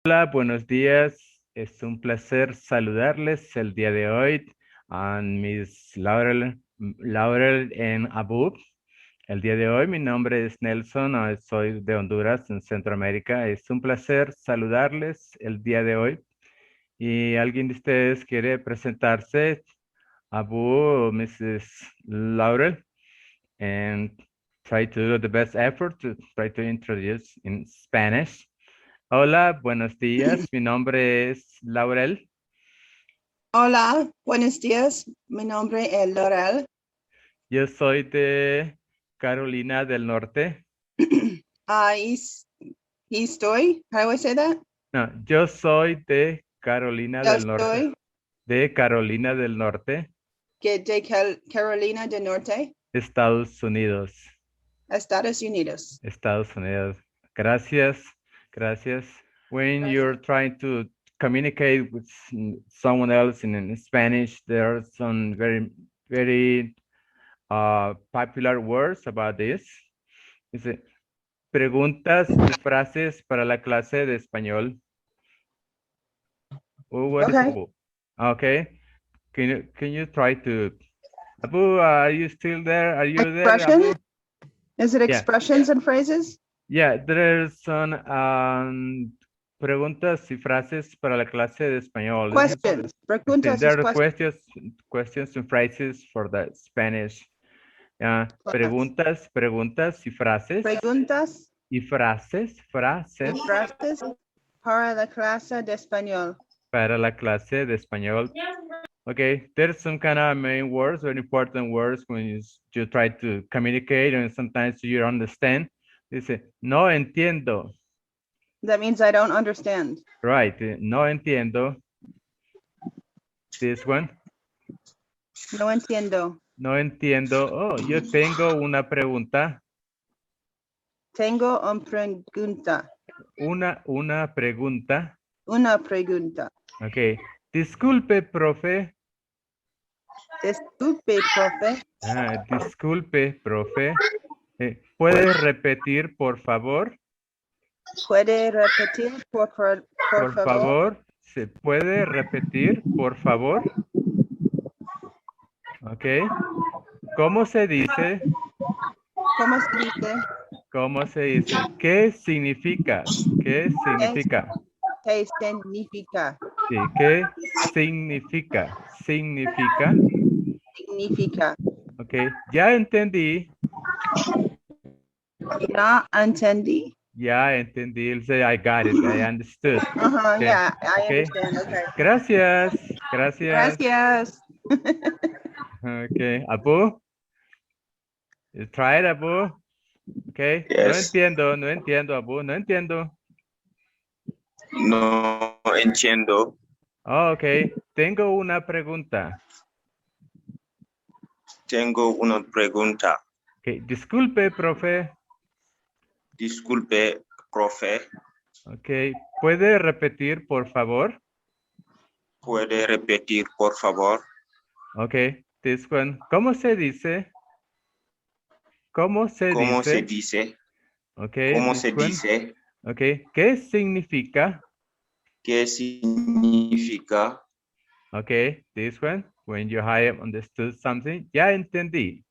Hola, buenos días. Es un placer saludarles el día de hoy a Miss Laurel en Abu. El día de hoy mi nombre es Nelson, soy de Honduras, en Centroamérica. Es un placer saludarles el día de hoy. ¿Y alguien de ustedes quiere presentarse? Abu, Mrs. Laurel, and try to do the best effort to try to introduce in Spanish. Hola, buenos días. Mi nombre es Laurel. Hola, buenos días. Mi nombre es Laurel. Yo soy de Carolina del Norte. Estoy. How do I say that? No, yo soy de Carolina Yo del Norte. estoy De Carolina del Norte, Carolina del Norte, Estados Unidos. Estados Unidos. Estados Unidos. Gracias. Gracias. When you're trying to communicate with someone else in Spanish, there are some very popular words about this. Dice, preguntas y frases para la clase de español. Oh, what is Okay. Abu? Okay. Can you try to Abu, are you still there? Are you there, Abu? Expression? Is it Yeah. expressions and phrases? Yeah, there's some preguntas y frases para la clase de español. Questions. Preguntas There is are questions. questions and phrases for the Spanish. Class. Preguntas y frases. Preguntas Y frases y frases para la clase de español. para la clase de español. Okay, there's some kind of main words, very important words when you try to communicate and sometimes you don't understand. Dice, no entiendo. That means I don't understand. Right, no entiendo. This one. No entiendo. No entiendo. Oh, yo tengo una pregunta. Tengo una pregunta. Una pregunta. Una pregunta. Okay. Disculpe, profe. Disculpe, profe. Disculpe, profe. ¿Puede repetir, por favor? ¿Puede repetir, por Por favor? favor. ¿Se puede repetir, por favor? Ok. ¿Cómo se dice? ¿Cómo se dice? ¿Cómo se dice? ¿Qué significa? ¿Qué significa? ¿Qué significa? Sí, ¿qué significa? Significa. Significa. Ok, ya entendí. Ya entendí. Ya entendí. Él dice, I got it. I understood. Okay. Yeah, I Okay. understand. Okay. Gracias. Gracias. Gracias. Ok, Abu. Try it, Abu. Ok. Yes. No entiendo, Abu. No entiendo. No entiendo. Oh, ok. Tengo una pregunta. Tengo una pregunta. Ok. Disculpe, profe. Disculpe, profe. Ok. ¿Puede repetir, por favor? ¿Puede repetir, por favor? Ok. This one. ¿Cómo se dice? ¿Cómo se ¿Cómo se dice? dice? Ok. ¿Cómo This se one. dice? Ok. ¿Qué significa? ¿Qué significa? Ok. This one. When you have understood something. Ya entendí.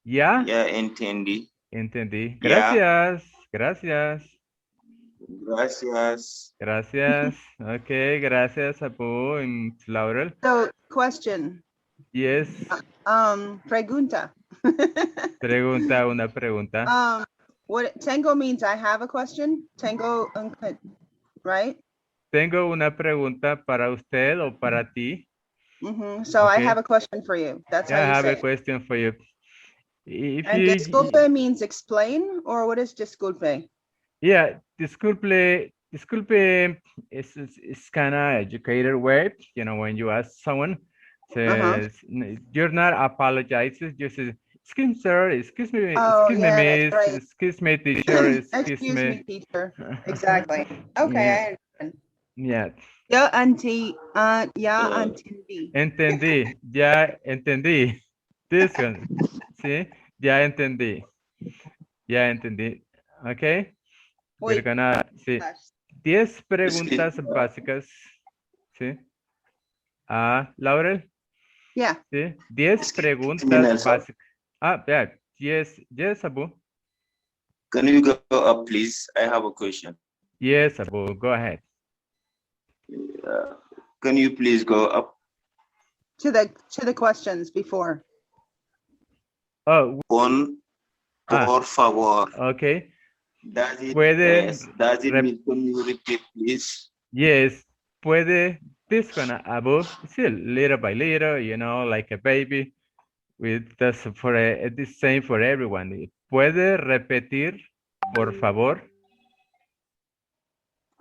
Ya Ya entendí. entendí. Ya. Gracias. Gracias. Gracias. Gracias. Ok. Gracias, Abu and Laurel. So, question. Yes. Pregunta. Pregunta, una pregunta. What tengo means I have a question. Tengo, right? Tengo una pregunta para usted o para ti. So I Okay. have a question for you. That's Yeah, I how you have say a it. question for you. If And you, disculpe means explain, or what is disculpe? yeah, disculpe is kind of educated way, you know, when you ask someone, says, you're not apologizing, just say, excuse me, sir, excuse me, Oh, excuse me, yeah, miss, right. excuse me, teacher, Excuse me, teacher. Exactly. Yeah. Okay, I understand. Yeah. Ya entendí. Entendí, ya entendí. This one, ¿sí? Ya entendí. Ya entendí. Okay. We're Wait, gonna, sí. 10 preguntas básicas. ¿Sí? Laurel, Yeah. ¿sí? 10 Excuse me, preguntas Nelson. básicas. Yeah. Yes, Abu. Can you go up, please? I have a question. Yes, Abu, go ahead. Can you please go up? To the questions before. Oh, Por favor. okay. Does it, Puede does it mean, can you repeat, please? Yes, puede, this one, Abu, still little by little, like a baby. That's the same for everyone. ¿Puede repetir, por favor?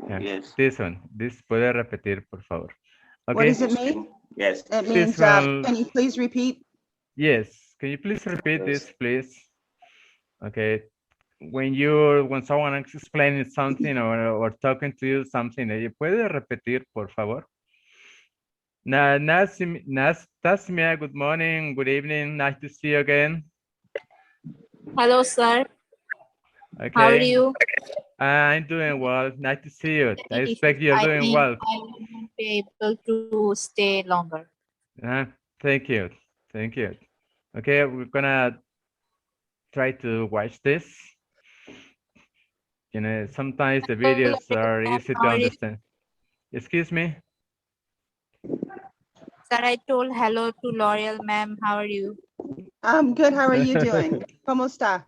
Yeah, Yes. this one, puede repetir, por favor. Okay. What does it mean? Yes. It means, one- can you please repeat? Yes, can you please repeat Yes. this, please? Okay. When someone is explaining something or talking to you something, ¿puede repetir, por favor? Tasmia, good morning, good evening, nice to see you again. Hello, sir. Okay. How are you? I'm doing well, nice to see you. I If expect you're I doing think well. I won't be able to stay longer. Thank you, thank you. Okay, we're gonna try to watch this. Sometimes the videos are easy to understand. Excuse me? Sir, I told hello to L'Oreal, ma'am. How are you? I'm good. How are you doing? ¿Cómo está?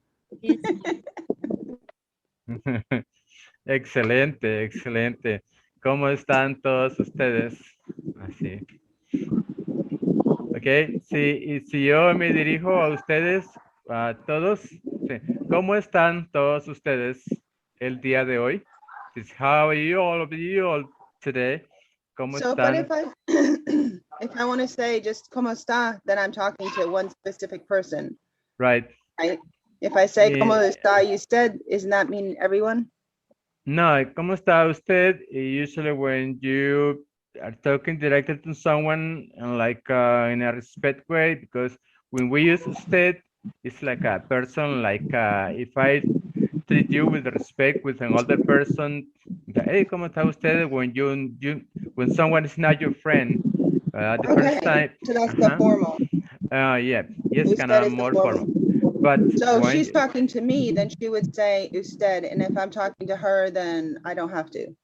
Excelente, excelente. ¿Cómo están todos ustedes? Así. Ok, si yo me dirijo a ustedes, a todos, sí. ¿Cómo están todos ustedes el día de hoy? How are you, all of you, all today? ¿Cómo So, but están? if I want to say just ¿cómo está?, then I'm talking to one specific person, Right. right? If I say Yeah. ¿cómo está usted?, isn't that mean everyone? No, ¿cómo está usted? Usually when you are talking directly to someone in a respect way, because when we use usted, it's like a person, if I treat you with respect with an older person, hey, ¿cómo está usted? When someone is not your friend, the first time. So that's the formal. Yeah, yes, Usted kind of is the more formal. formal. But So if when- she's talking to me, then she would say usted, and if I'm talking to her, then I don't have to.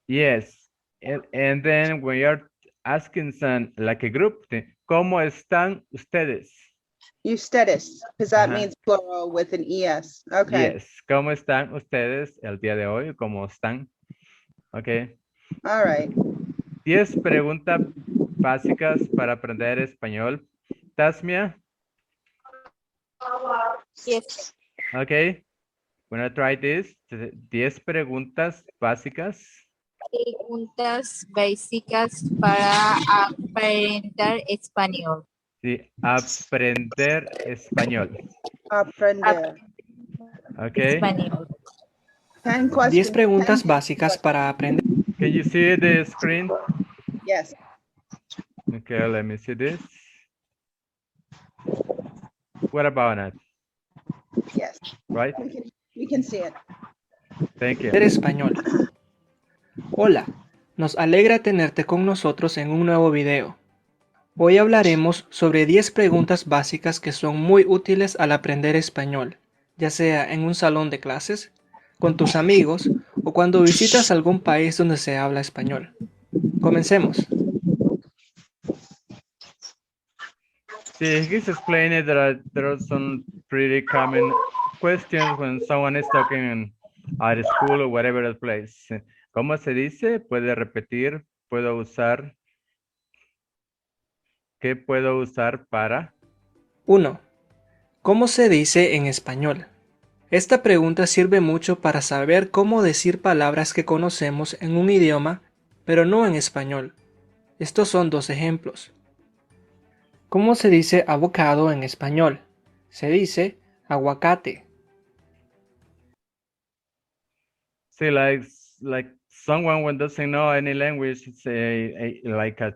Yes, and then when you're asking like a group, ¿cómo están ustedes? Ustedes, because that Uh-huh. means plural with an es. Okay. Yes, ¿cómo están ustedes el día de hoy? ¿Cómo están? Ok. All right. 10 preguntas básicas para aprender español. Tasmia, Yes. ok. Wanna try this? 10 preguntas básicas. Preguntas básicas para aprender español. Sí, aprender español. Aprender. Ok. Español. 10 questions. 10 preguntas 10 básicas para aprender. Can you see the screen? Yes. Okay, let me see this. What about it? Yes. Right? We can see it. Thank you. Aprender español. Hola, nos alegra tenerte con nosotros en un nuevo video. Hoy hablaremos sobre 10 preguntas básicas que son muy útiles al aprender español, ya sea en un salón de clases, con tus amigos o cuando visitas algún país donde se habla español. Comencemos. See, he's explaining that there are some pretty common questions when someone is talking at school or whatever the place. ¿Cómo se dice? ¿Puede repetir? ¿Puedo usar? ¿Qué puedo usar para? 1. ¿Cómo se dice en español? Esta pregunta sirve mucho para saber cómo decir palabras que conocemos en un idioma, pero no en español. Estos son 2 ejemplos. ¿Cómo se dice avocado en español? Se dice aguacate. See, like someone when doesn't know any language, say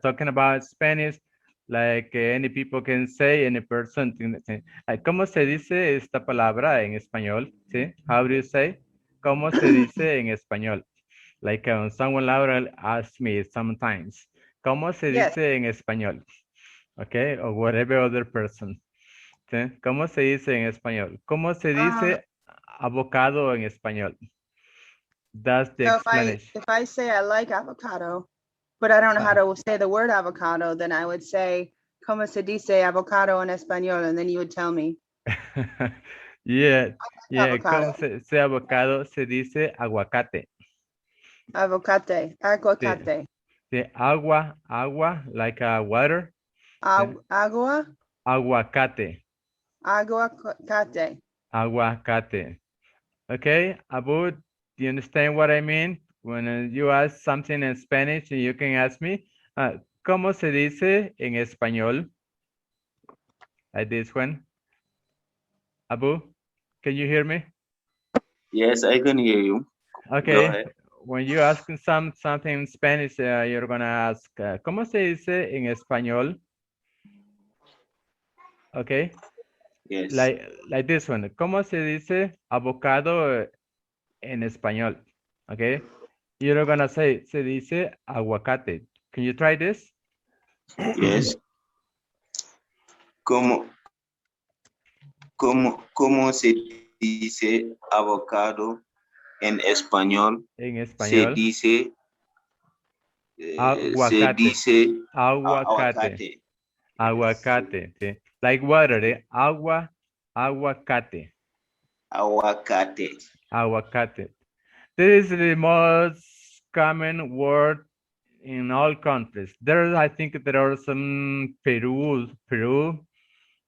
talking about Spanish, any people can say, any person. ¿Cómo se dice esta palabra en español? ¿Sí? How do you say? ¿Cómo se dice en español? Like someone Laura asks me sometimes, ¿cómo se Yes. dice en español? Okay, or whatever other person. ¿Sí? ¿Cómo se dice en español? ¿Cómo se dice avocado en español? That's the So explanation. if I say I like avocado, but I don't know how to say the word avocado, then I would say, ¿Cómo se dice avocado en español? And then you would tell me. Yeah, Avocado. ¿cómo se avocado? Se dice aguacate. Avocate. Aguacate. Sí, agua, like water. Agua. Aguacate. Aguacate. Aguacate. Okay, Abu, do you understand what I mean? When you ask something in Spanish, you can ask me, ¿cómo se dice en español? Like this one. Abu, can you hear me? Yes, I can hear you. Go Okay, ahead. when you ask something in Spanish, you're gonna ask, ¿cómo se dice en español? Okay, Yes. like this one. ¿Cómo se dice avocado en español? Okay, you're gonna say, se dice aguacate. Can you try this? Yes. ¿Cómo se dice avocado en español? En Se español, dice aguacate. aguacate. Aguacate, sí. Like water, aguacate. Aguacate. This is the most common word in all countries. I think there are some Peru.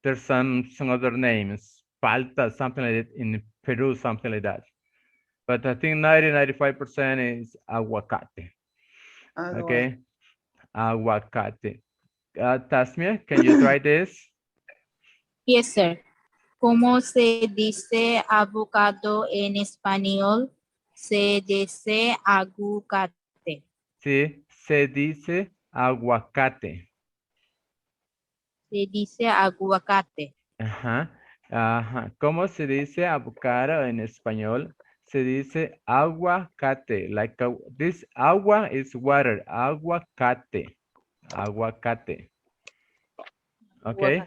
There's some other names. Palta, something like that. In Peru, something like that. But I think 95% is aguacate. Okay. Aguacate. Tasmia, can you try this? Yes, sir. ¿Cómo se dice avocado en español? Se dice aguacate. Sí, se dice aguacate. Se dice aguacate. Ajá. ¿Cómo se dice avocado en español? Se dice aguacate. Like this agua is water. Aguacate. Okay.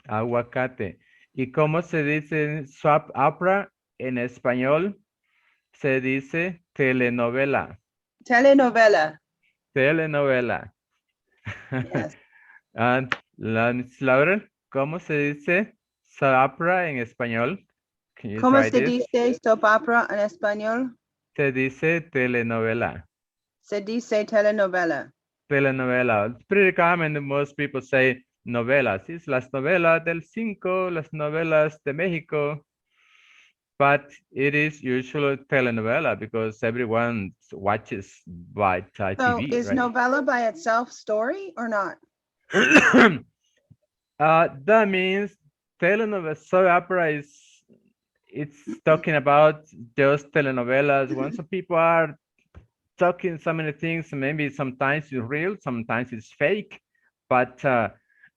Aguacate. ¿Y cómo se dice soap opera en español? Se dice telenovela. Telenovela. Yes. And Miss Laura, ¿cómo se dice soap opera en español? Can you ¿Cómo try se this? dice soap opera en español? Se dice telenovela. Se dice telenovela. Telenovela. It's pretty common that most people say novelas. It's las novelas del 5, las novelas de México. But it is usually telenovela because everyone watches by So TV, is right? novella by itself story or not? That means telenovela, soap opera it's talking about just telenovelas. When some people are talking so many things, maybe sometimes it's real, sometimes it's fake, but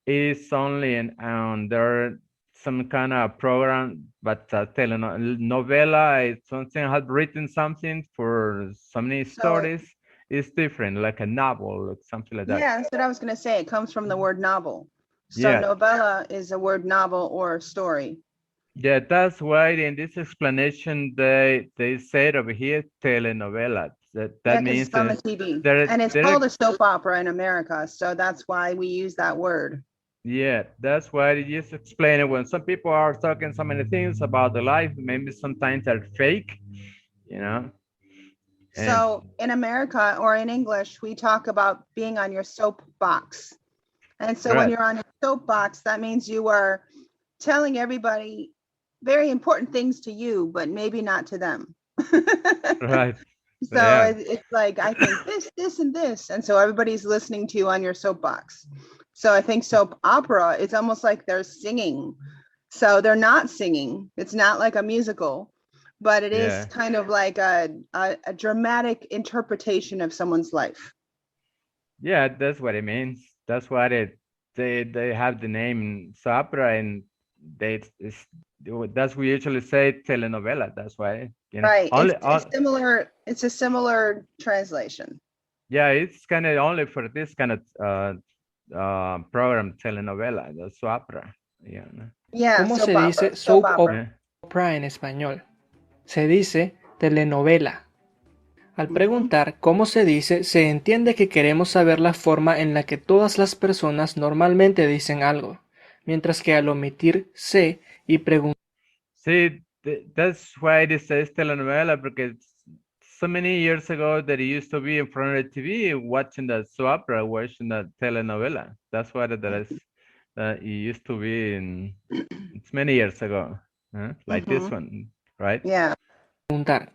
it's only under some kind of program. But telenovela is something has written something for so many stories. It's different, like a novel or something like that. Yeah, that's what I was going to say. It comes from the word novel. So Yeah. novella is a word novel or story. Yeah, that's why in this explanation they said over here telenovela. That Yeah, 'cause means it's on the TV. there- And it's there- called a soap opera in America. So that's why we use that word. Yeah, that's why it just explain it when some people are talking so many things about the life, maybe sometimes they're fake, you know. So in America or in English, we talk about being on your soapbox. And so when Right. you're on your soapbox, that means you are telling everybody very important things to you, but maybe not to them. Right. So Yeah. it's like, I think this, and this. And so everybody's listening to you on your soapbox. So I think soap opera, it's almost like they're singing. So they're not singing. It's not like a musical, but it is Yeah. kind of like a dramatic interpretation of someone's life. Yeah, that's what it means. That's why they have the name soap opera, and that's we usually say telenovela. That's why, you know, Right. only, It's a similar translation. yeah, it's kind of only for this kind of program, telenovela, the soap opera. Yeah. Yeah. ¿Cómo se opera, dice soap soap opera. opera en español? Se dice telenovela. Al Ujú. preguntar cómo se dice, se entiende que queremos saber la forma en la que todas las personas normalmente dicen algo, mientras que al omitir se y preguntar See, that's why this says telenovela, because so many years ago that it used to be in front of the TV watching the soap opera, watching the telenovela. That's what it is. It used to be it's many years ago, like this one, right? Yeah.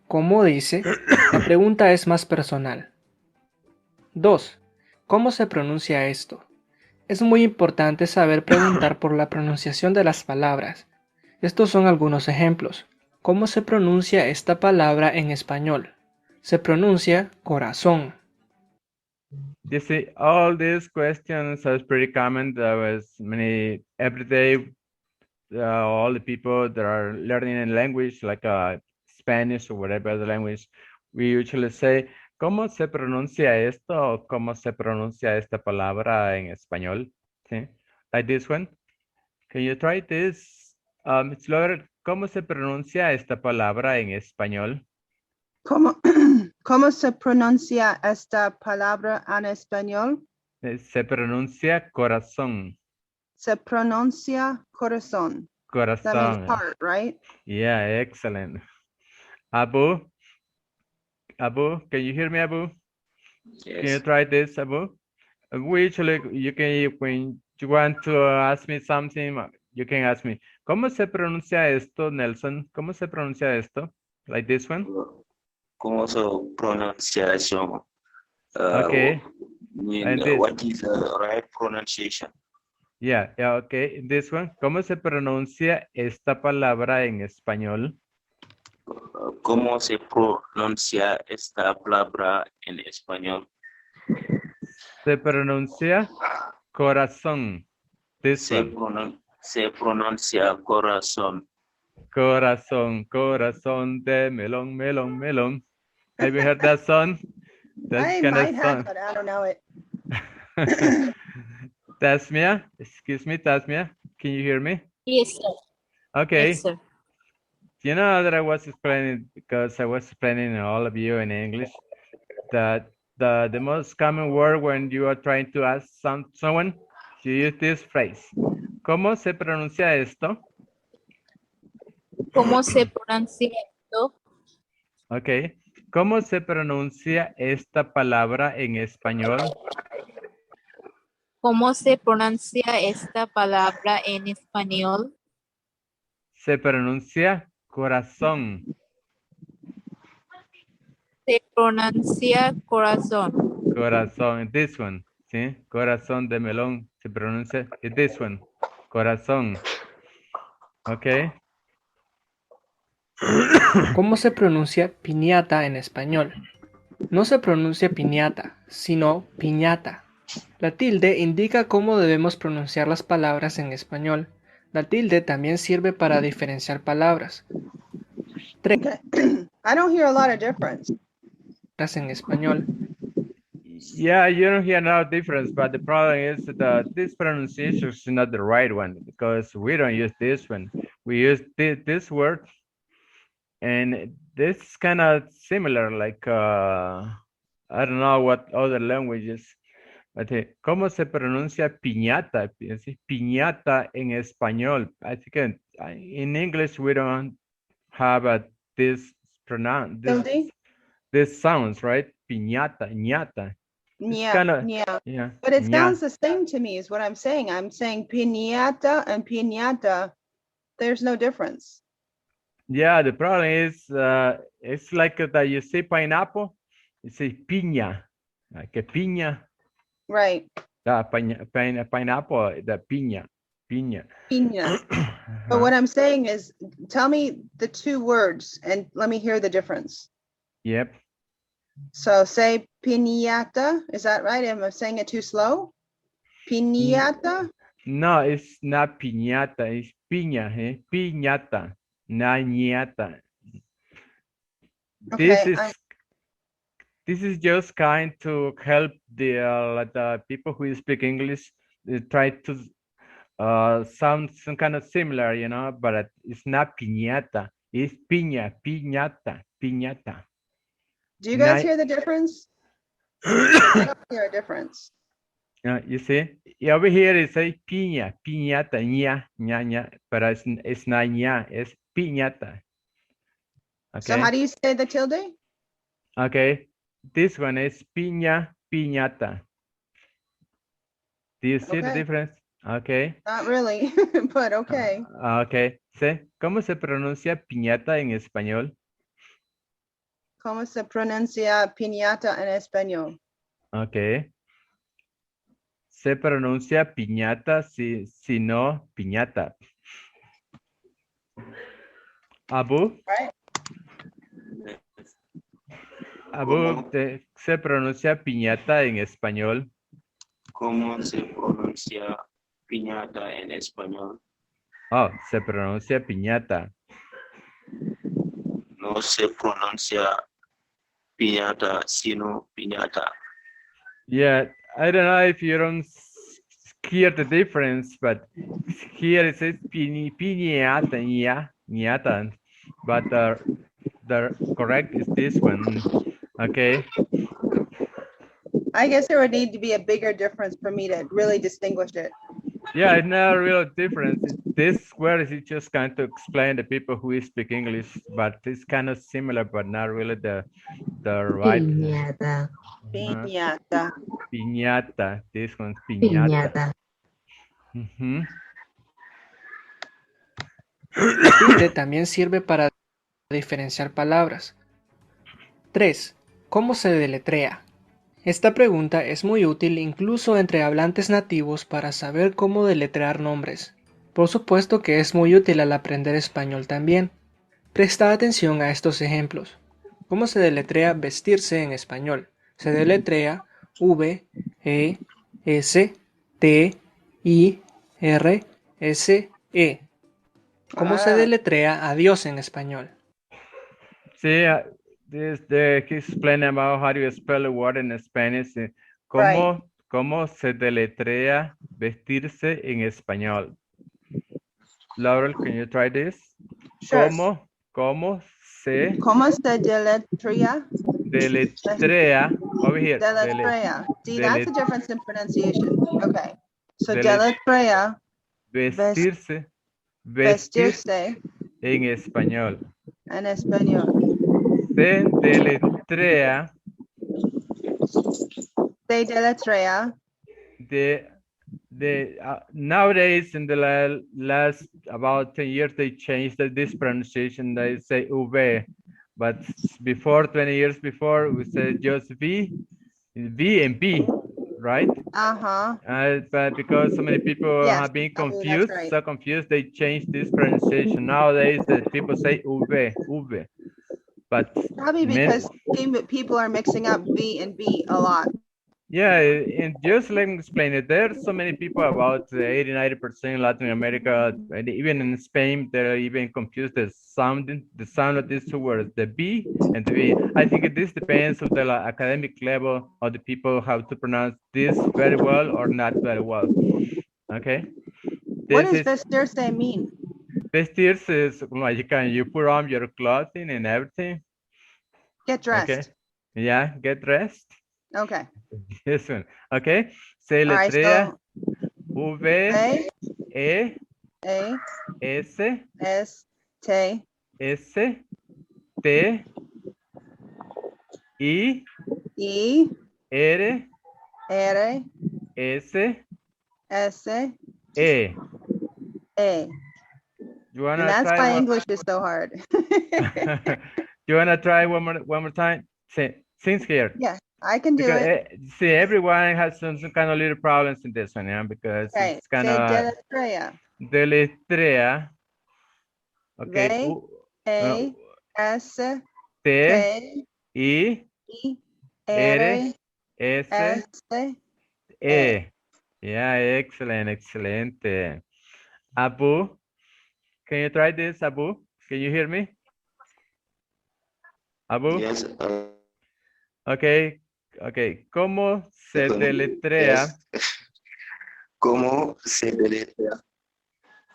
cómo dice, la pregunta es más personal. 2. ¿Cómo se pronuncia esto? Es muy importante saber preguntar por la pronunciación de las palabras. Estos son algunos ejemplos. ¿Cómo se pronuncia esta palabra en español? Se pronuncia corazón. You see, all these questions are pretty common. There was many everyday, all the people that are learning a language like Spanish or whatever other language, we usually say, ¿cómo se pronuncia esto? O ¿cómo se pronuncia esta palabra en español? ¿Sí? Like this one. Can you try this? Explorer, ¿cómo se pronuncia esta palabra en español? ¿Cómo se pronuncia esta palabra en español? Se pronuncia corazón. Se pronuncia corazón. That Corazón. means heart, right? Yeah, excellent. Abu, can you hear me, Abu? Can you Yes. try this, Abu? We usually, when you want to ask me something, you can ask me, ¿cómo se pronuncia esto, Nelson? ¿Cómo se pronuncia esto? Like this one? ¿Cómo se pronunciación? Okay. And this. What is the right pronunciation? Yeah, okay. This one. ¿Cómo se pronuncia esta palabra en español? ¿Cómo se pronuncia esta palabra en español? Se pronuncia corazón. This one. Se pronuncia corazón. Corazón, corazón de melón, melón, melón. Have you heard that song? I might have, but I don't know it. Tasmia, excuse me, Tasmia, can you hear me? Yes, sir. Okay. Yes, sir. You know that I was explaining, because I was explaining to all of you in English, that the most common word when you are trying to ask someone, you use this phrase. ¿Cómo se pronuncia esto? ¿Cómo se pronuncia esto? Okay. ¿Cómo se pronuncia esta palabra en español? ¿Cómo se pronuncia esta palabra en español? Se pronuncia corazón. Se pronuncia corazón. Corazón, this one, ¿sí? Corazón de melón, se pronuncia, this one, corazón. Okay. ¿Cómo se pronuncia piñata en español? No se pronuncia piñata, sino piñata. La tilde indica cómo debemos pronunciar las palabras en español. La tilde también sirve para diferenciar palabras. Okay. I don't hear a lot of difference. En español. Yeah, you don't hear no difference, but the problem is that this pronunciation is not the right one, because we don't use this one. We use this word, and this is kind of similar, like, I don't know what other languages. But, ¿cómo se pronuncia piñata? Piñata en español. I think in English we don't have this sounds, right? Piñata, ñata. Yeah. But it sounds the same to me is what I'm saying. I'm saying piñata and piñata. There's no difference. Yeah, the problem is it's like that you say pineapple, you say piña, like a piña. Right. Pineapple, the piña. Piña. But what I'm saying is, tell me the two words and let me hear the difference. Yep. So say piñata. Is that right? Am I saying it too slow? Piñata. No, it's not piñata, it's piña, piñata, not ñata. This Okay, is just kind to help the people who speak English try to sound some kind of similar, you know, but it's not piñata, it's piña, piñata, piñata. do you guys Ni- hear the difference? I don't hear a difference. You see, over here it says piña, piñata, ña, ña, but it's not ña, it's piñata. So how Okay, do you say the tilde? okay. This one is piña, piñata. Do you see the Okay. difference? Okay. Not really, but okay. Okay. ¿Sí? ¿Cómo se pronuncia piñata en español? ¿Cómo se pronuncia piñata en español? Okay. Se pronuncia piñata si no piñata. Abu, Right? Abu, se pronuncia piñata en español. ¿Cómo se pronuncia piñata en español? Oh, se pronuncia piñata. No se pronuncia piñata, sino piñata. Yeah, I don't know if you don't hear the difference, but here it says piñata, ñata, but the correct is this one. Okay. I guess there would need to be a bigger difference for me to really distinguish it. Yeah, it's not a real difference. This word is just kind of explain the people who speak English, but it's kind of similar, but not really the right. Piñata. Piñata. Piñata. This one's piñata. Piñata. Tilde también sirve para diferenciar palabras. 3. ¿Cómo se deletrea? Esta pregunta es muy útil incluso entre hablantes nativos para saber cómo deletrear nombres. Por supuesto que es muy útil al aprender español también. Presta atención a estos ejemplos. ¿Cómo se deletrea vestirse en español? Se deletrea V, E, S, T, I, R, S, E. ¿Cómo se deletrea adiós en español? Sí, he's explaining about how you spell a word in Spanish. Right. ¿Cómo se deletrea vestirse en español? Laurel, can you try this? Sure. ¿Cómo se ¿Cómo se deletrea? deletrea? Over here. Deletrea. See, that's the difference in pronunciation. Okay. So Dele- deletrea, Vestirse. vestirse En español. en español. Se deletrea Se deletrea. Nowadays, in the last about 10 years, they changed this pronunciation. They say V, but before 20 years before, we said just V and B, right? But because so many people Yes, have been that's confused, right. so confused, they changed this pronunciation. Nowadays, the people say V. But Probably because people are mixing up V and B a lot. yeah, and just let me explain it. There's so many people, about 80-90% in Latin America, and even in Spain, they're even confused the sound of these two words, the B and the V. I think this depends on the academic level of the people how to pronounce this very well or not very well. Okay. What does vestirse mean? Vestirse is like you put on your clothing and everything. Get dressed. Okay. Yeah, get dressed. Okay. This one. Okay. Se letrea V E S S T S T I R S S E. You wanna that's try why English is so hard. You wanna try one more time? Since here. Yeah, I can do it. See, everyone has some kind of little problems in this one, yeah, because it's kind of deletrea. Okay. V S T I R S E. Yeah, excellent, excelente. Abu, can you try this, Abu? Can you hear me? Abu? Yes. Okay, okay. ¿Cómo se deletrea Yes. ¿Cómo se deletrea?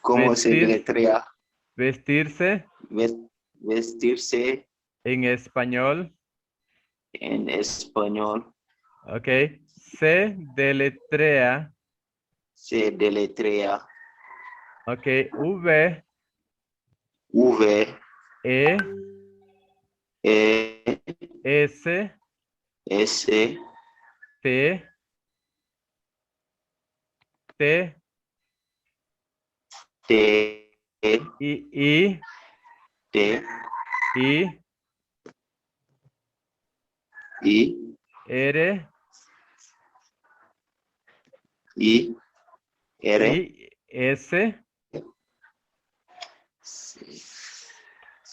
¿Cómo se vestir, deletrea? vestirse Vestirse en español? en español. Okay. Se deletrea. Se deletrea. Okay. V, V, E, E, S, S, T, T, T, I, T, I, I, R, I, R, I, S,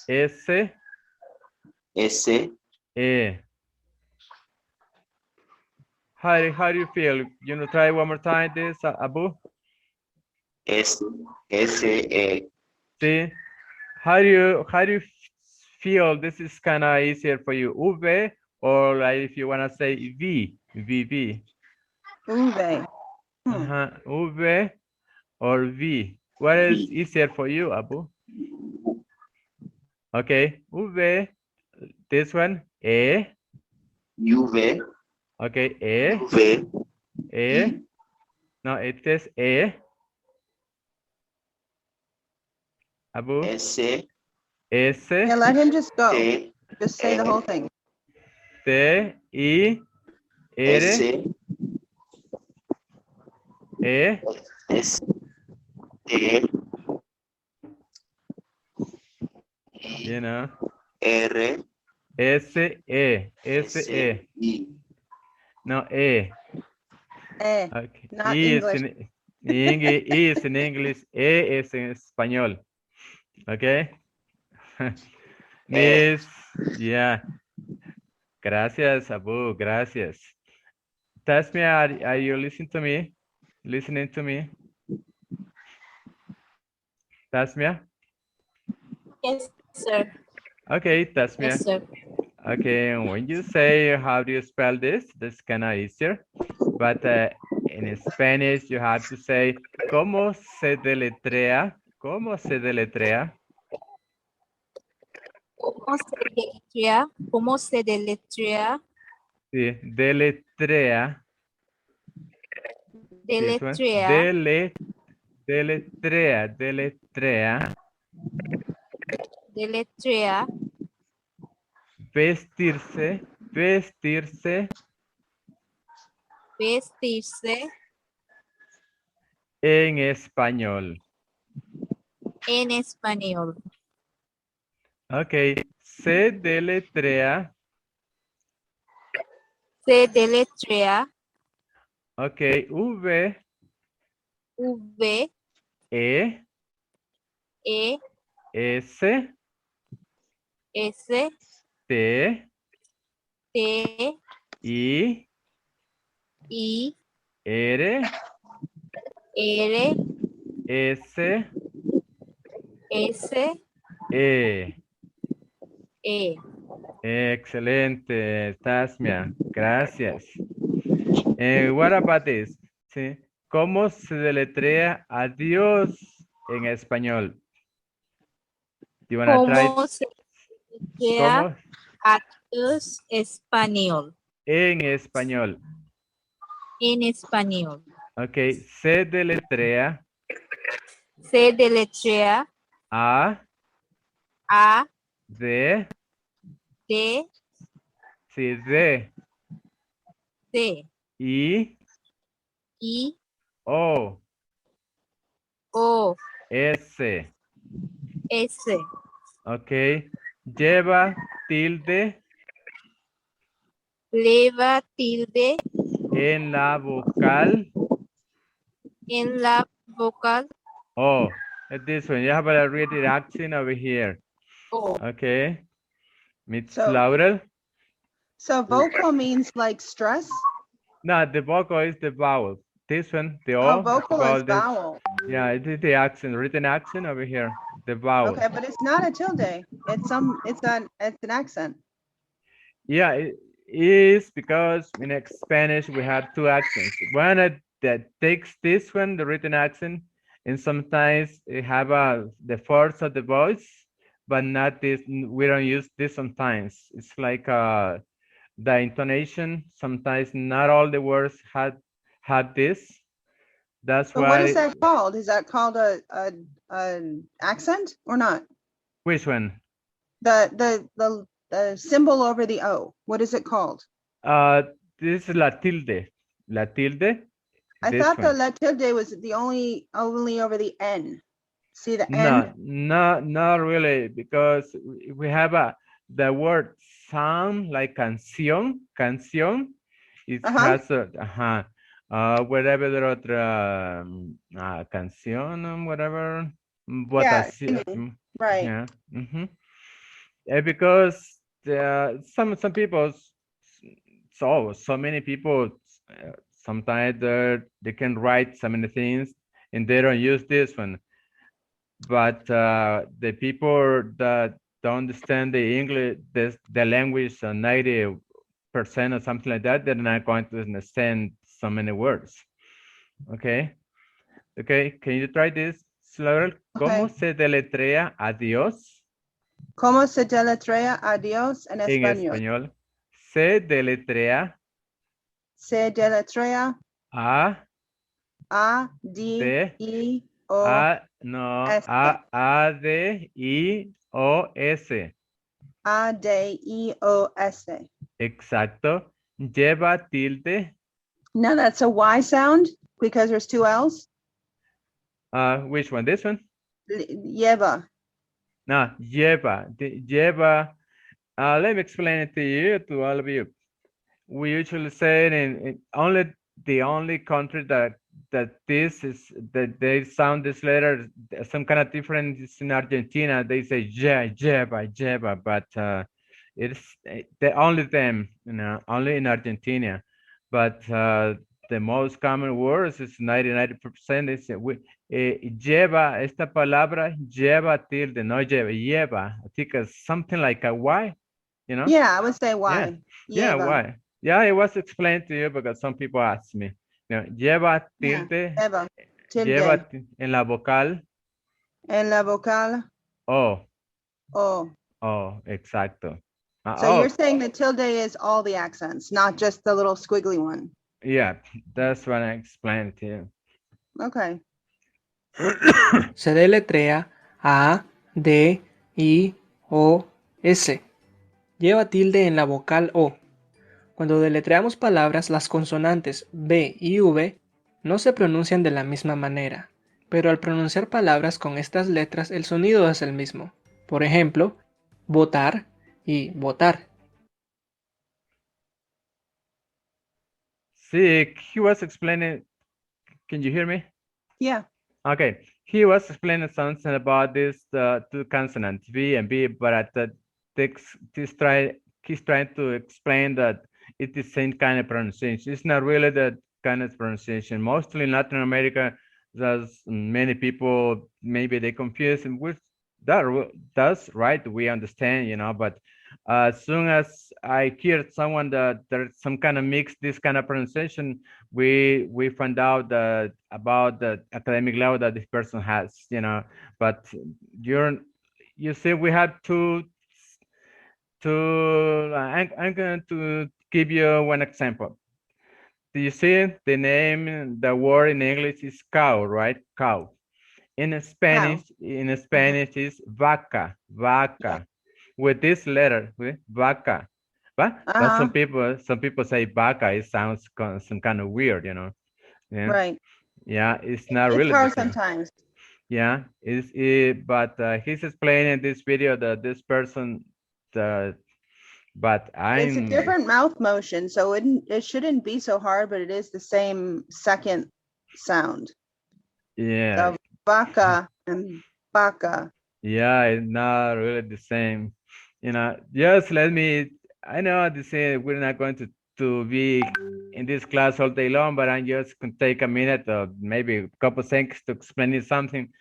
S, S, E. How do you feel? You know, try one more time this, Abu. S, S, E. See, how do you feel? This is kind of easier for you, V, or like if you want to say V, V. Uve. V or V. What is easier for you, Abu? Okay, V. This one, E. UV, Okay, E. V, E. No, it is E. Abu. S, S. Yeah, let him just go. T, Just say the whole thing. T, I, S, R, E, S, T, you know, R, S, E, S, S, E, I. no, E. Eh, Okay. not E English. E is in English, E is en español. Okay. Miss, yeah. Gracias, Abu, gracias. Tasmia, are you listening to me? Listening to me? Tasmia? Yes, sir. Okay, Tasmia. Yes, sir. Okay, and when you say how do you spell this, that's kind of easier. But in Spanish, you have to say, ¿cómo se deletrea? ¿Cómo se deletrea? ¿Cómo se deletrea? ¿Cómo se deletrea? Sí, deletrea. This one. Deletrea. Deletrea, deletrea. Deletrea. Vestirse, vestirse Vestirse en español. en español. Okay, se deletrea. Se deletrea. Okay, V, V, E, E, S, S, T, T, I, I, R, R, S, S, E. E. Excelente, Tasmia. Gracias. What about this? Sí. ¿Cómo se deletrea adiós en español? You wanna try? ¿Cómo se deletrea ¿Cómo? adiós español? En español. En español. Ok, se deletrea Se deletrea A, A, D, D, sí, D, D, I, I, O, O, S. S. Ok, lleva tilde Lleva tilde en la vocal en la vocal O. This one, you have a redirection over here. O. Okay. Miss So- Laurel. So vocal means like stress. No, the vocal is the vowel. This one, the Oh, O, vocal is called this. vowel. Yeah, it is the accent, written accent over here, the vowel. Okay, but it's not a tilde. It's an accent. Yeah, it is because in Spanish we have two accents. One that takes this one, the written accent, and sometimes it have the force of the voice, but not this. We don't use this sometimes. It's like the intonation. Sometimes not all the words have this. That's But what why. is that called? Is that called an accent or not? Which one? The symbol over the O. What is it called? This is la tilde. La tilde. I this thought the one. la tilde was the only over the N. See the N? No, not really, because we have the word sound like canción. It has whatever the other canción, whatever. Votación. Right. Yeah. Because some people, so many people, sometimes they can write so many things and they don't use this one. But the people that don't understand the English, the language, 90% or something like that, they're not going to understand so many words. Okay. Can you try this, Laurel? ¿Cómo se deletrea adiós? ¿Cómo se deletrea adiós en español? En español. Se deletrea. Se deletrea. A. D. I. O. S. A, D, I, O, S. A, D, I, O, S. Exacto. Lleva tilde. No, that's a Y sound because there's two L's. Which one? This one? Lleva. No, lleva. Lleva. Let me explain it to you, to all of you. We usually say it in the only country that this is that they sound this letter some kind of different is in Argentina. They say lleva, but it's the only them, only in Argentina. But the most common words is 90%. Is lleva, esta palabra lleva tilde, no lleva. I think it's something like a Y, Yeah, I would say Y. Yeah, Y. Yeah, it was explained to you because some people ask me. Lleva tilde. Lleva. Tilde. Lleva en la vocal. En la vocal. O. O. Oh, exacto. So you're saying the tilde is all the accents, not just the little squiggly one. Yeah, that's what I explained to you. Okay. Se deletrea A, D, I, O, S. Lleva tilde en la vocal O. Cuando deletreamos palabras, las consonantes B y V no se pronuncian de la misma manera, pero al pronunciar palabras con estas letras el sonido es el mismo. Por ejemplo, votar y votar. Sí, he was explaining. Can you hear me? Yeah. Okay, he was explaining something about this two consonants V and B, but he's trying to explain that it's the same kind of pronunciation. It's not really that kind of pronunciation. Mostly in Latin America, there's many people, maybe they confuse, and that's right, we understand, but as soon as I hear someone that there's some kind of mix, this kind of pronunciation, we find out about the academic level that this person has, but you see, we have I'm going to give you one example. Do you see the name, the word in English is cow, right? Cow. In Spanish is vaca. Yeah. With this letter, vaca. But some people say vaca. It sounds some kind of weird, Yeah. Right. Yeah, it's not It's really. hard sometimes. Yeah, but he's explaining in this video that this person, but It's a different mouth motion, so it shouldn't be so hard, but it is the same second sound. Yeah. So vaca and vaca. Yeah, it's not really the same. Just let me, I know they say we're not going to to be in this class all day long, but I just can take a minute or maybe a couple seconds to explain you something.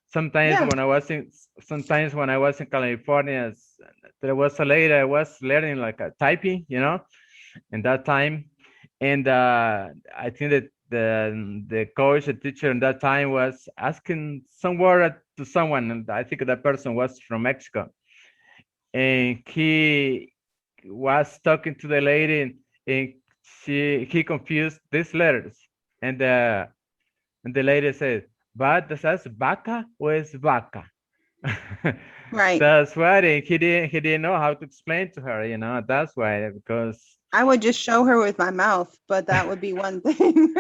Sometimes Yeah. when I was in California, there was a lady I was learning like a typing, in that time, and I think that the coach, the teacher in that time was asking some word to someone, and I think that person was from Mexico, and he was talking to the lady, and he confused these letters, and the lady said, "But das heißt vaca o es vaca?" Right. That's why he didn't know how to explain to her, that's why, because I would just show her with my mouth, but that would be one thing.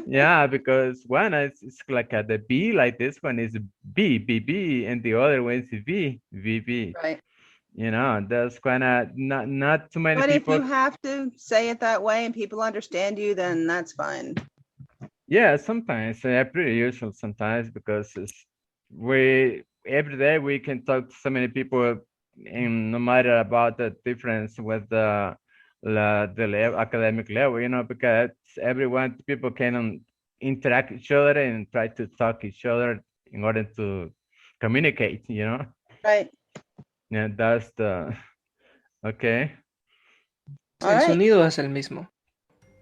yeah, because one is like the B, like this one is B, B, B, and the other one is V, V, V. Right. That's kind of not too many But if people. you have to say it that way and people understand you, then that's fine. Yeah, sometimes pretty usual sometimes, because every day we can talk to so many people, and no matter about the difference with the academic level, because people can interact each other and try to talk each other in order to communicate. Right. Yeah, that's the okay. All El right. sonido es el mismo.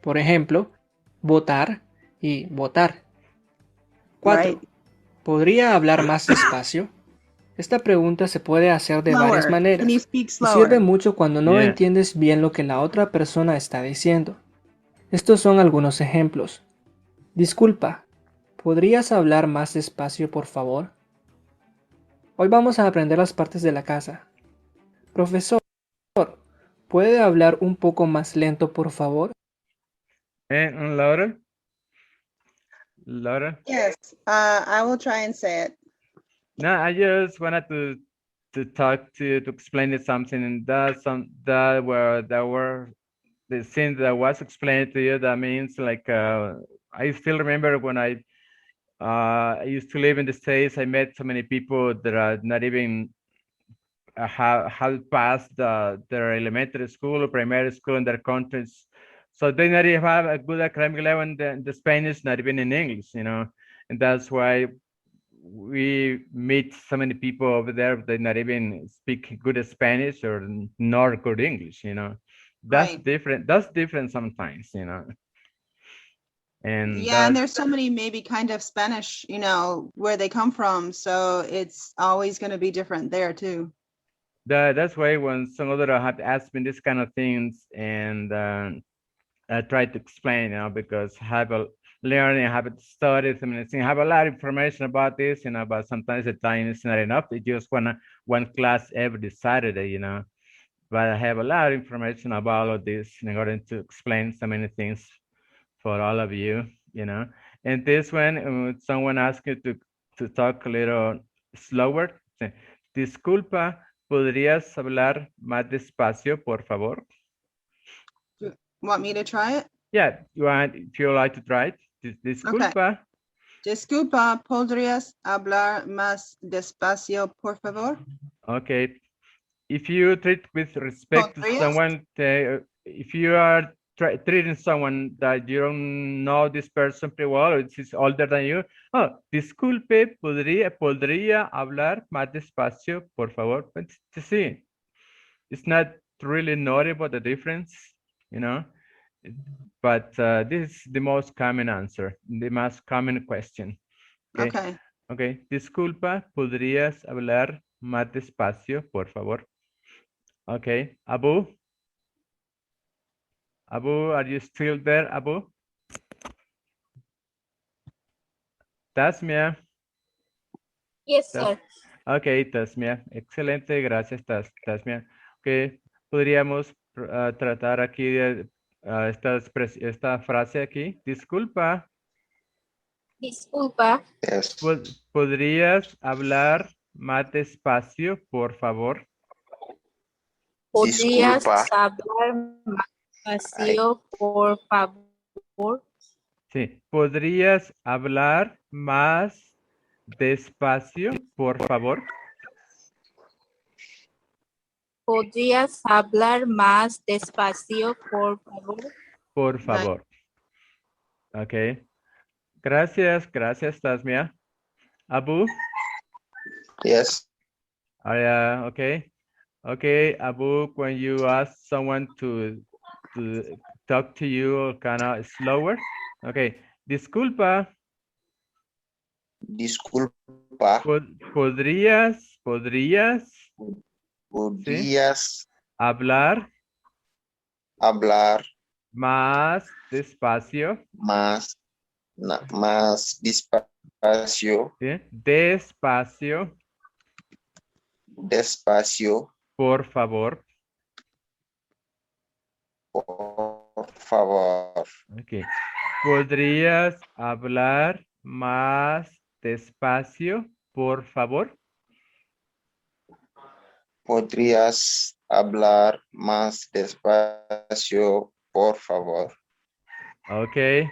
Por ejemplo, votar y votar. 4. Right. ¿Podría hablar más despacio? Esta pregunta se puede hacer de varias Slower. Can you maneras speak y sirve slower? mucho cuando no Yeah. entiendes bien lo que la otra persona está diciendo. Estos son algunos ejemplos. Disculpa, ¿podrías hablar más despacio, por favor? Hoy vamos a aprender las partes de la casa. Profesor, ¿puede hablar un poco más lento, por favor? And Laura? Yes. I will try and say it. No, I just wanted to talk to explain you something, and that were the things that was explained to you. That means like I still remember when I used to live in the States. I met so many people that are not even have passed their elementary school or primary school in their countries, so they not even have a good academic level in the Spanish, not even in English, and that's why we meet so many people over there that not even speak good Spanish or nor good English, That's Right. different. That's different sometimes, And Yeah, and there's so many maybe kind of Spanish, where they come from. So it's always going to be different there too. that's why when some other have asked me this kind of things, and I try to explain, because I have learning, I have studied, I have a lot of information about this, but sometimes the time is not enough. It's just one class every Saturday, but I have a lot of information about all of this in order to explain so many things for all of you, And this one, someone asked you to talk a little slower. Disculpa, ¿podrías hablar más despacio, por favor? Want me to try it? Yeah, if you like to try it. Disculpa. Disculpa, ¿podrías hablar más despacio, por favor? Okay. If you treat with respect to ¿Podrías? someone, if you are treating someone that you don't know this person pretty well, or is older than you, disculpe, podría hablar más despacio, por favor. But see, it's not really notable the difference, but this is the most common answer, the most common question. Okay. Okay. Disculpa, ¿podrías hablar más despacio, por favor? Okay. Abu, are you still there, Abu? Tasmia. Yes, sir. Okay, Tasmia. Excelente, gracias, Tasmia. Okay. Podríamos tratar aquí de esta frase aquí. Disculpa. Disculpa, Yes. ¿Podrías hablar más despacio, por favor? ¿podrías Disculpa. hablar más despacio, por favor? Sí. ¿Podrías hablar más despacio, por favor? ¿Podrías hablar más despacio, por favor? Por favor. Ok. Gracias, Tasmia. Abu, Yes. okay. Okay, Abu, when you ask someone to talk to you kind of slower. Okay. Disculpa, Disculpa. ¿podrías, ¿Podrías hablar hablar más despacio? más despacio? ¿Sí? Despacio, Por favor. por favor. Okay. ¿Podrías hablar más despacio, por favor? ¿Podrías hablar más despacio, por favor? Ok.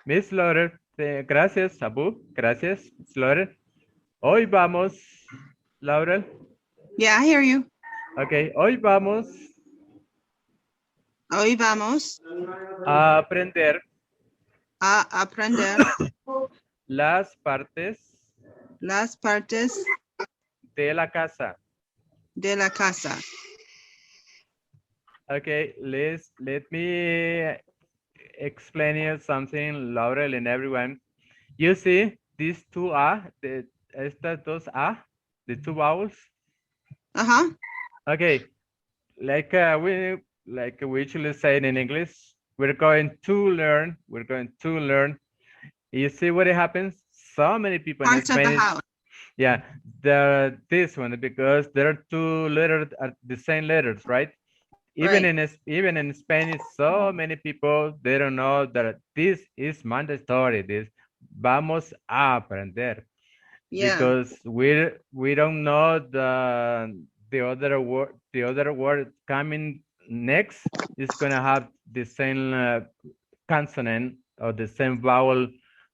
Miss Laurel, gracias, Abu. Gracias, Miss Laurel. Hoy vamos, Laurel. Yeah, I hear you. Ok, hoy vamos Hoy vamos a aprender a aprender las partes las partes de la casa. de la casa. Okay, let me explain you something, Laurel and everyone. You see these two A, estas dos A, the two vowels. Uh-huh. Okay, like we usually say in English, we're going to learn. You see what happens? So many people in Parts of the Spanish. house. Yeah, this one, because there are two letters, the same letters, right? Even in Spanish, so many people, they don't know that this is mandatory. This vamos a aprender. Yeah. Because we don't know the other word coming next is gonna have the same consonant or the same vowel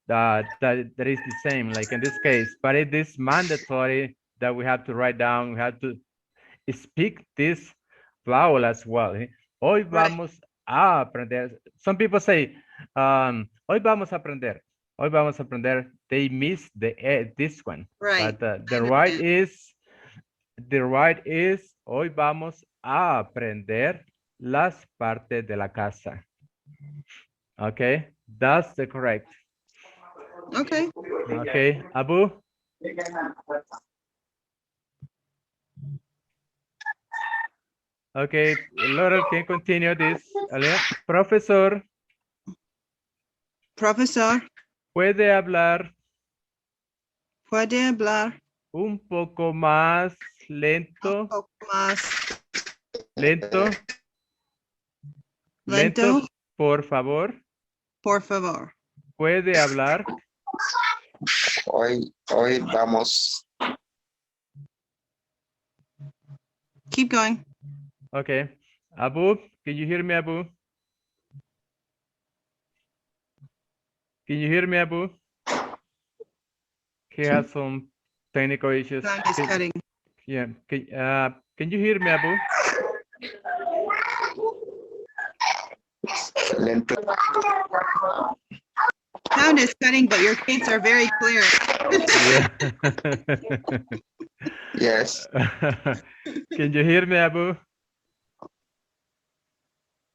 that is the same, like in this case. But it is mandatory that we have to write down. We have to speak this vowel as well. Hoy vamos a aprender. Some people say, hoy vamos a aprender. Hoy vamos a aprender. They miss this one. Right. But the right is hoy vamos a aprender las partes de la casa. Okay, that's the correct. Okay. Okay, Abu. Okay, Laura, can you continue this? Profesor, ¿puede hablar un poco más lento? Un poco más Lento, por favor. por favor. ¿Puede hablar? Hoy vamos. Keep going. Okay. Abu, can you hear me, Abu? Can you hear me, Abu? He has some technical issues. Sound is cutting. Yeah. Can you hear me, Abu? Lento. Sound is cutting, but your kids are very clear. Yes. Can you hear me, Abu?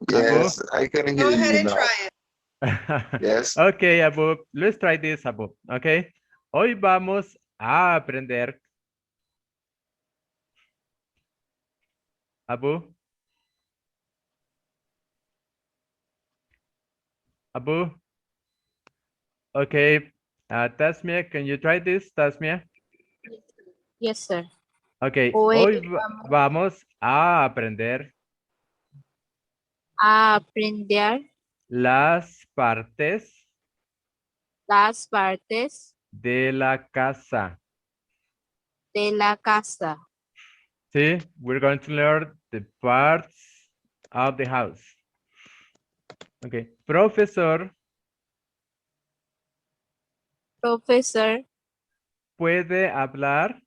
Yes, I can hear Go ahead you and now. try it. Yes. Okay, Abu. Let's try this, Abu. Okay. Hoy vamos a aprender. Abu. Abu. Okay. Tasmia, can you try this, Tasmia? Yes, sir. Okay. Hoy Vamos a aprender a aprender las partes de la casa. See, we're going to learn the parts of the house. Okay. Profesor, ¿puede hablar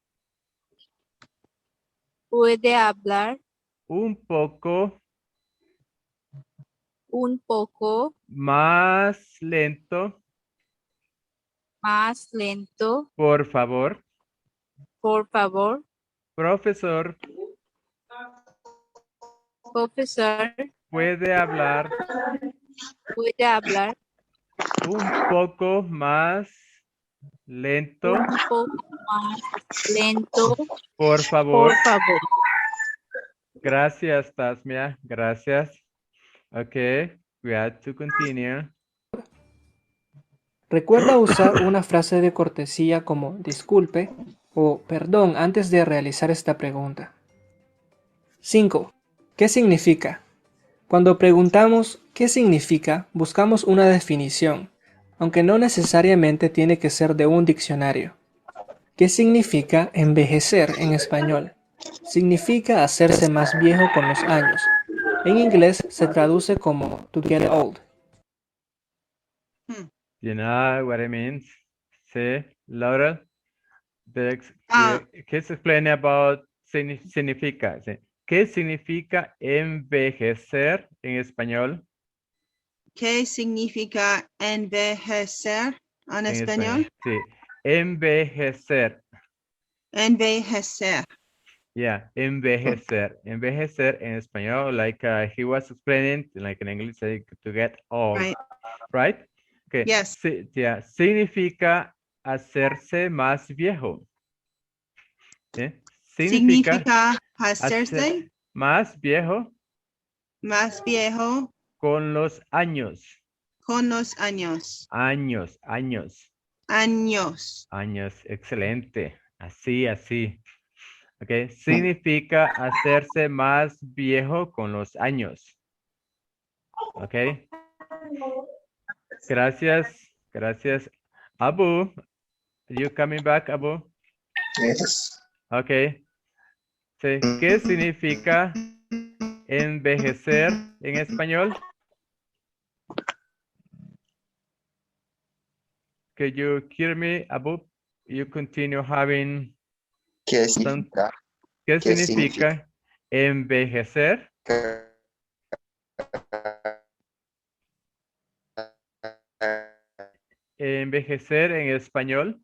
un poco un poco más lento, más lento, por favor. por favor. Profesor, Profesor, ¿puede hablar ¿puede hablar un poco más lento, un poco más lento, por favor? por favor? Gracias, Tasmia. Gracias. Okay, we have to continue. Recuerda usar una frase de cortesía como disculpe o perdón antes de realizar esta pregunta. 5. ¿Qué significa? Cuando preguntamos ¿qué significa? Buscamos una definición, aunque no necesariamente tiene que ser de un diccionario. ¿Qué significa envejecer en español? Significa hacerse más viejo con los años. En inglés se traduce como to get old. You know what it means? See, Laura, ¿qué se explain about significa? Sí. ¿Qué significa envejecer en español? ¿Qué significa envejecer en español? Sí, envejecer. Envejecer. Yeah, envejecer. Envejecer en español, like he was explaining, like in English, like, to get old, Right. right? Okay. Yes. Sí, yeah. Significa hacerse más viejo. ¿Sí? Significa hacerse hacer más viejo más viejo con los años. con los años. Años. Años. Excelente. Así. Okay. Significa hacerse más viejo con los años. Okay. Gracias. Abu, are you coming back, Abu? Yes. Okay. Sí. ¿Qué significa envejecer en español? Can you hear me, Abu? You continue having ¿Qué some... significa? ¿Qué significa envejecer? Envejecer en español.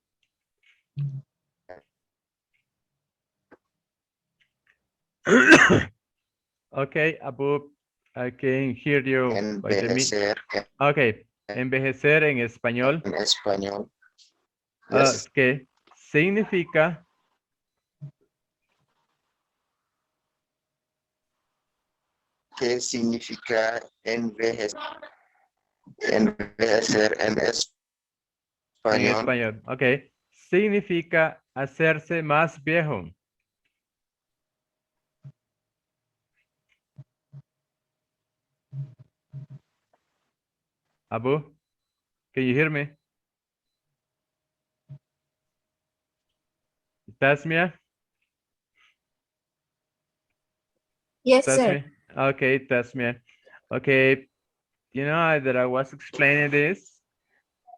Okay, Abu, I can hear you. Envejecer Okay, envejecer en español. en español. Yes. ¿Qué significa? ¿Qué significa envejecer en En español? español, okay. Significa hacerse más viejo. Abu, can you hear me? Tasmia? Yes, sir. Tasmia? Okay, Tasmia. Okay, you know that I was explaining this.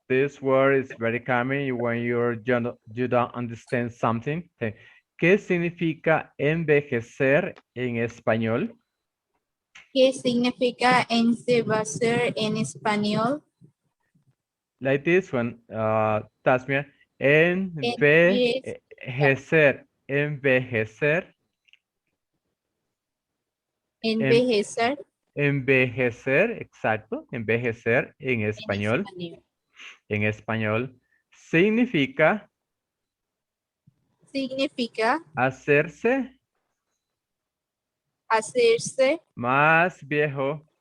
This word is very common when you don't understand something. Okay. ¿Qué significa envejecer en español? ¿Qué significa envejecer en español? Like this one, Tasmia. Envejecer. Envejecer. Envejecer, exacto. Envejecer en español. En español significa hacerse más viejo,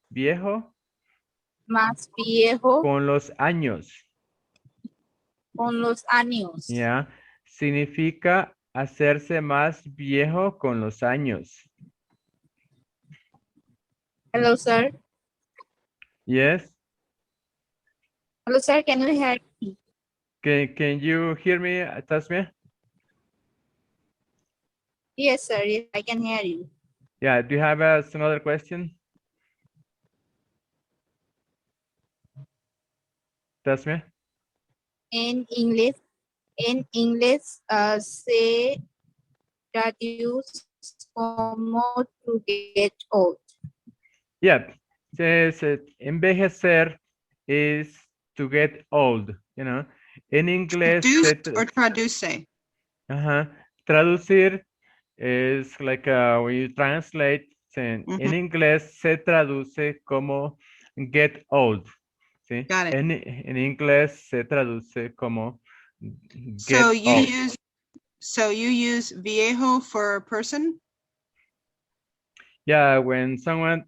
viejo con los años. Ya, significa hacerse más viejo con los años. Hello, sir. Yes. Hello, sir. Can you hear me? Can you hear me, Tasmia? Yes, sir. Yes, I can hear you. Yeah, do you have another question? Tasmia? In English, En inglés se traduce como to get old. Yeah, envejecer is to get old, you know. En inglés, Traduce or traduce? ajá, traducir is like when you translate, in Mhm. inglés se traduce como get old, ¿sí? Got it. En inglés se traduce como So get old. you use viejo for a person? Yeah, when someone,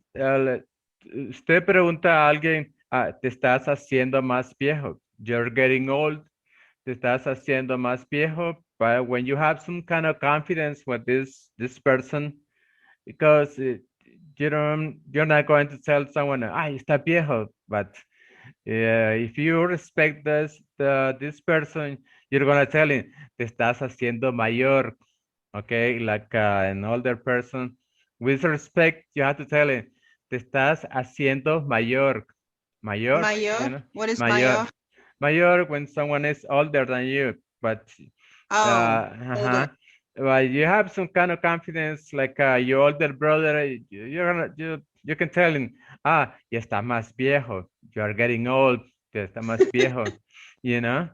usted pregunta a alguien, te estás haciendo más viejo. You're getting old. Te estás haciendo más viejo. But when you have some kind of confidence with this person, because you're not going to tell someone, está viejo. But if you respect this person, you're going to tell him, te estás haciendo mayor. Okay, like an older person. With respect, you have to tell him, te estás haciendo mayor. Mayor, Mayor? you know? What is Mayor. mayor? Mayor when someone is older than you, but Oh, older. but you have some kind of confidence, like your older brother, you can tell him, ya está más viejo. You are getting old. Ya está más viejo. You know?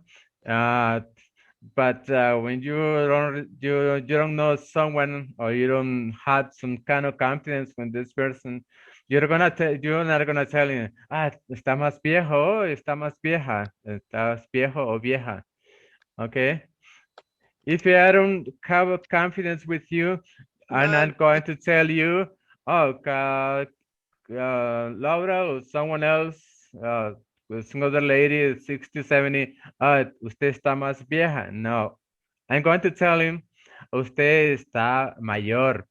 But when you don't know someone, or you don't have some kind of confidence with this person, you're not gonna tell him, está más viejo, o está más vieja, estás viejo o vieja. Okay. If I don't have confidence with you, I'm not going to tell you, Laura or someone else, some other lady, 60, 70, usted está más vieja. No, I'm going to tell him, usted está mayor.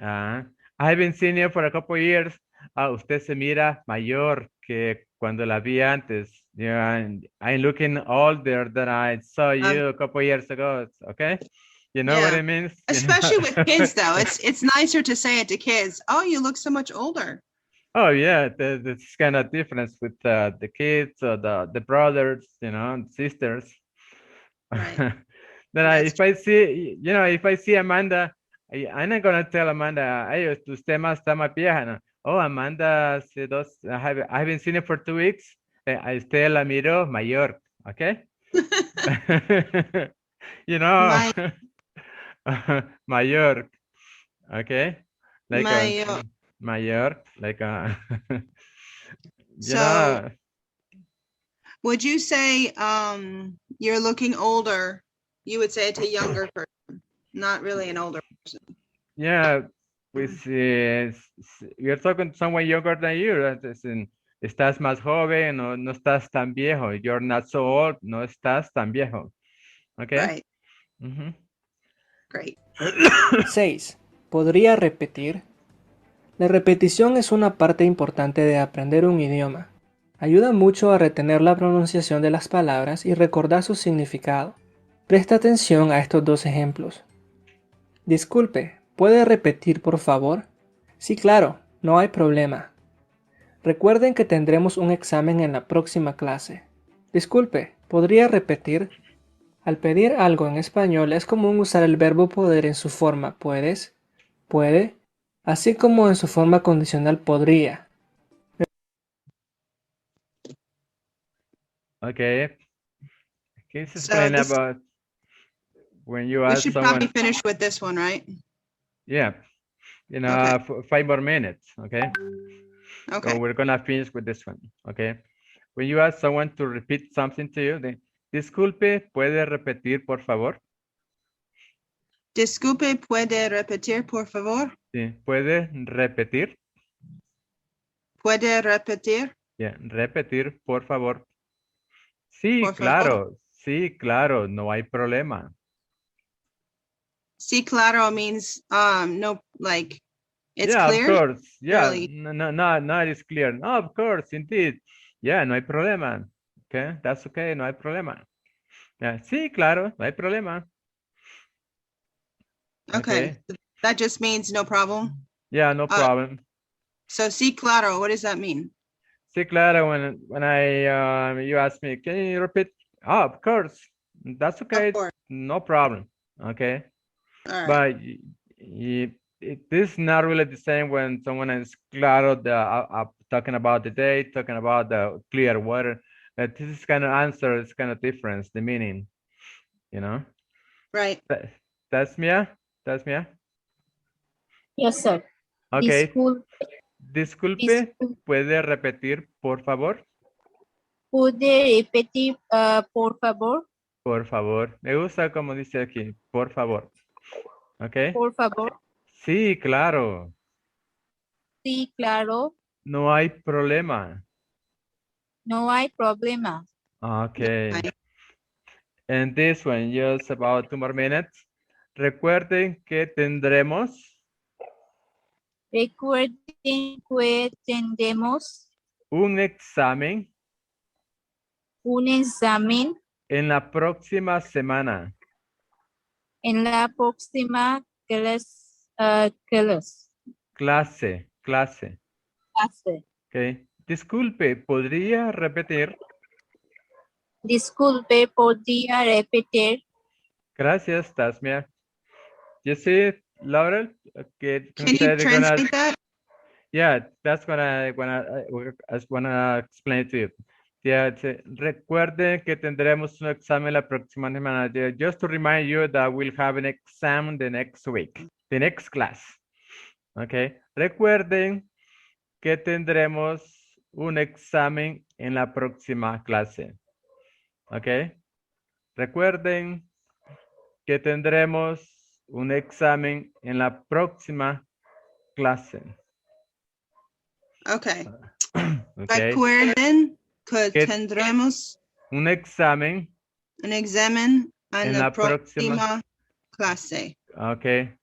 I've been seeing you for a couple of years. Usted se mira mayor que cuando la vi antes. I'm looking older than I saw you a couple of years ago. Okay, you know what Yeah. it means. Especially with kids, though. It's nicer to say it to kids. Oh, you look so much older. Oh yeah, there's kind of difference with the kids or the brothers, sisters. Right. Then if I see, if I see Amanda, I'm not gonna tell Amanda, hey, usted más está más vieja, no. Oh, Amanda, I haven't seen it for 2 weeks. A usted la miro mayor, okay? My- mayor, okay? Like Mayor. mayor, like So would you say you're looking older? You would say it to a younger person, not really an older person. yeah, pues you're talking to someone younger than you. Estás más joven, no estás tan viejo. You're not so old, no estás tan viejo. Okay? Right. Mhm. Great. 6. ¿Podría repetir? La repetición es una parte importante de aprender un idioma. Ayuda mucho a retener la pronunciación de las palabras y recordar su significado. Presta atención a estos dos ejemplos. Disculpe, ¿puede repetir por favor? Sí, claro, no hay problema. Recuerden que tendremos un examen en la próxima clase. Disculpe, ¿podría repetir? Al pedir algo en español es común usar el verbo poder en su forma puedes, puede, así como en su forma condicional podría. Okay. Can you So explain this- about when you We ask should someone? probably finish with this one, right? Yeah. Okay. 5 more minutes, okay? Okay. So we're gonna finish with this one, okay? When you ask someone to repeat something to you, then, disculpe, ¿puede repetir, por favor? Disculpe, ¿puede repetir, por favor? Sí, ¿puede repetir? ¿Puede repetir? Yeah, repetir, por favor. Sí, Por favor. claro, sí, claro, no hay problema. Sí, claro means no, like it's Yeah, clear. of course. Yeah, Really? no, it's clear. No, of course, indeed. Yeah, no hay problema. Okay, that's okay, no hay problema. Yeah, sí, claro, no hay problema. Okay. That just means no problem. Yeah, no problem. So sí, claro, what does that mean? Sí, claro, when I you ask me, can you repeat? Oh, of course. That's okay. Of course. No problem. Okay. All right. But this is not really the same when someone is claro, talking about the day, talking about the clear water. This is kind of answer is kind of different, the meaning, you know. Right. Tasmia? Yes, sir. Okay. Disculpe, Disculpe, ¿puede repetir, por favor? ¿puede repetir, por favor? Por favor. Me gusta como dice aquí, por favor. Okay. Por favor. Sí, claro. Sí, claro. No hay problema. No hay problema. Okay. Right. And this one, just about 2 more minutes. Recuerden que tendremos Recuerden que tendremos un examen un examen en la próxima semana. en la próxima Clase. clase. Okay. Disculpe, ¿podría repetir? Disculpe, ¿podría repetir? Gracias, Tasmia. You see, Laurel? Okay, Can you translate that? Yeah, that's what I wanna explain to you. Yeah, recuerden que tendremos un examen la próxima semana. Just to remind you that we'll have an exam the next week, the next class. Okay. Recuerden que tendremos un examen en la próxima clase. Okay. Recuerden que tendremos un examen en la próxima clase. Okay. Okay. Recuerden que Que- tendremos Un examen un examen en En la la próxima- próxima clase. Okay.